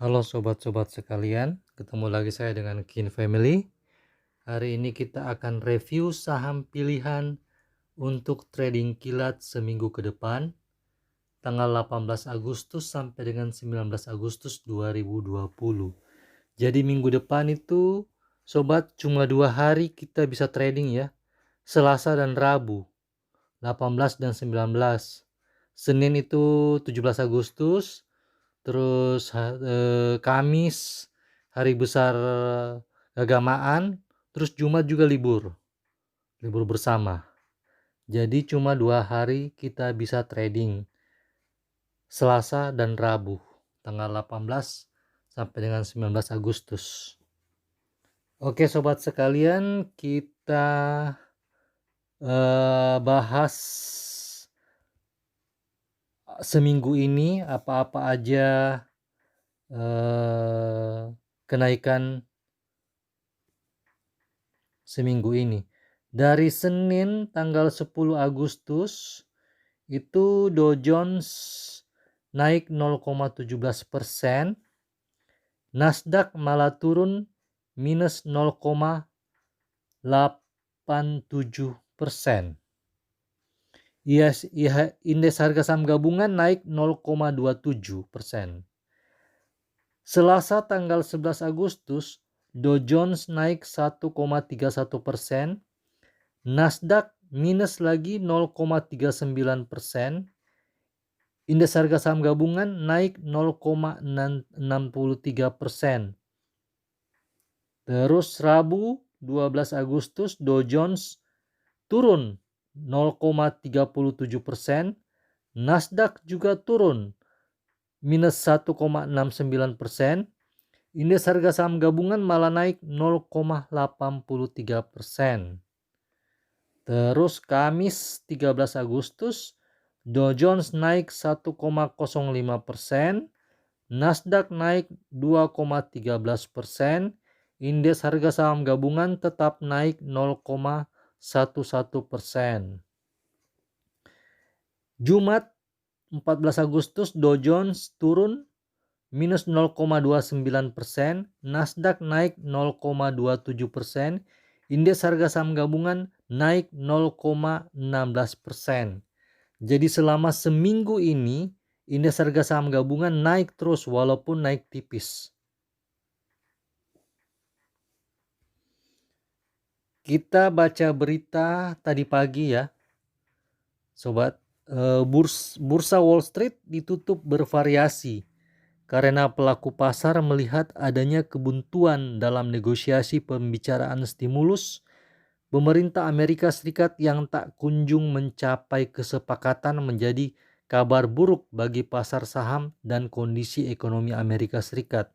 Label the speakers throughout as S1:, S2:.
S1: Halo sobat-sobat sekalian, ketemu lagi saya dengan Kin Family. Hari ini kita akan review saham pilihan untuk trading kilat seminggu ke depan, tanggal 18 Agustus sampai dengan 19 Agustus 2020. Jadi minggu depan itu sobat cuma 2 hari kita bisa trading ya, Selasa dan Rabu, 18 dan 19. Senin itu 17 Agustus, terus Kamis hari besar keagamaan, terus Jumat juga libur bersama. Jadi cuma 2 hari kita bisa trading, Selasa dan Rabu, tanggal 18 sampai dengan 19 Agustus. Oke sobat sekalian, kita bahas seminggu ini apa-apa aja kenaikan seminggu ini. Dari Senin tanggal 10 Agustus itu Dow Jones naik 0,17%, Nasdaq malah turun minus 0,87%. Indeks harga saham gabungan naik 0,27%. Selasa tanggal 11 Agustus Dow Jones naik 1,31%, Nasdaq minus lagi 0,39%, indeks harga saham gabungan naik 0,63%. Terus Rabu 12 Agustus Dow Jones turun 0,37%, Nasdaq juga turun minus 1,69%, indeks harga saham gabungan malah naik 0,83%. Terus Kamis 13 Agustus Dow Jones naik 1,05%, Nasdaq naik 2,13%, indeks harga saham gabungan tetap naik 0,11%. Jumat 14 Agustus Dow Jones turun minus 0,29%, Nasdaq naik 0,27%, indeks harga saham gabungan naik 0,16%. Jadi selama seminggu ini indeks harga saham gabungan naik terus walaupun naik tipis. Kita baca berita tadi pagi ya sobat, bursa Wall Street ditutup bervariasi karena pelaku pasar melihat adanya kebuntuan dalam negosiasi pembicaraan stimulus pemerintah Amerika Serikat yang tak kunjung mencapai kesepakatan menjadi kabar buruk bagi pasar saham dan kondisi ekonomi Amerika Serikat.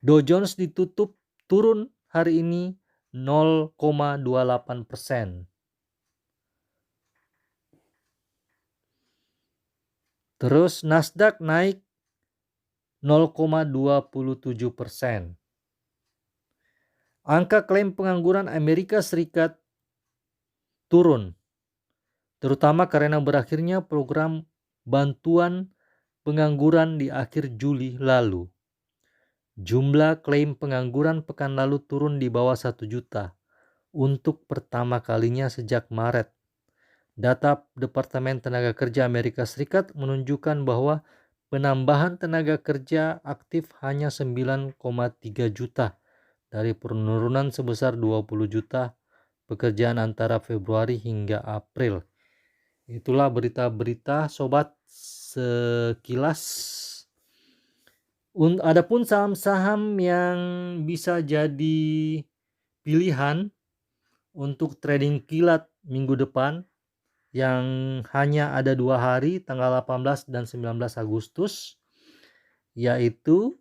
S1: Dow Jones ditutup turun hari ini 0,28%. Terus Nasdaq naik 0,27%. Angka klaim pengangguran Amerika Serikat turun, terutama karena berakhirnya program bantuan pengangguran di akhir Juli lalu. Jumlah klaim pengangguran pekan lalu turun di bawah 1 juta untuk pertama kalinya sejak Maret. Data Departemen Tenaga Kerja Amerika Serikat menunjukkan bahwa penambahan tenaga kerja aktif hanya 9,3 juta dari penurunan sebesar 20 juta pekerjaan antara Februari hingga April. Itulah berita-berita sobat sekilas. Adapun saham-saham yang bisa jadi pilihan untuk trading kilat minggu depan yang hanya ada 2 hari, tanggal 18 dan 19 Agustus, yaitu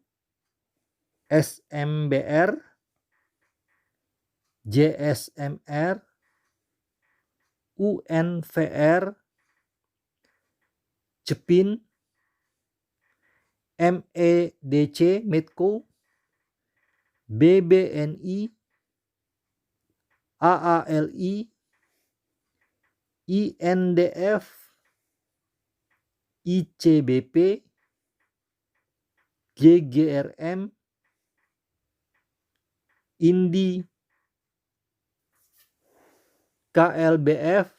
S1: SMBR, JSMR, UNVR, Cepin, MEDC, Medco, BBNI, AALI, INDF, ICBP, GGRM, Indi, KLBF,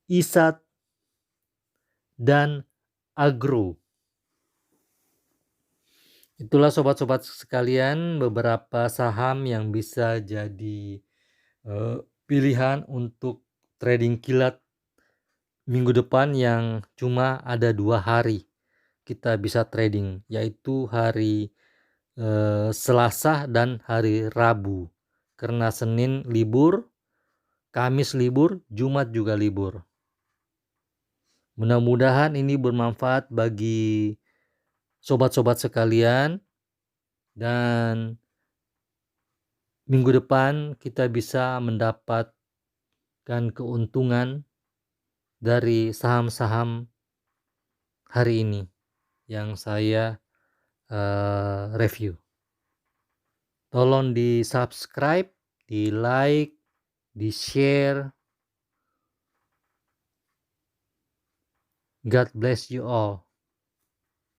S1: ISAT, dan Agro. Itulah sobat-sobat sekalian beberapa saham yang bisa jadi pilihan untuk trading kilat minggu depan, yang cuma ada 2 hari kita bisa trading, yaitu hari Selasa dan hari Rabu, karena Senin libur, Kamis libur, Jumat juga libur. Mudah-mudahan ini bermanfaat bagi sobat-sobat sekalian, dan minggu depan kita bisa mendapatkan keuntungan dari saham-saham hari ini yang saya review. Tolong di subscribe, di like, di share. God bless you all.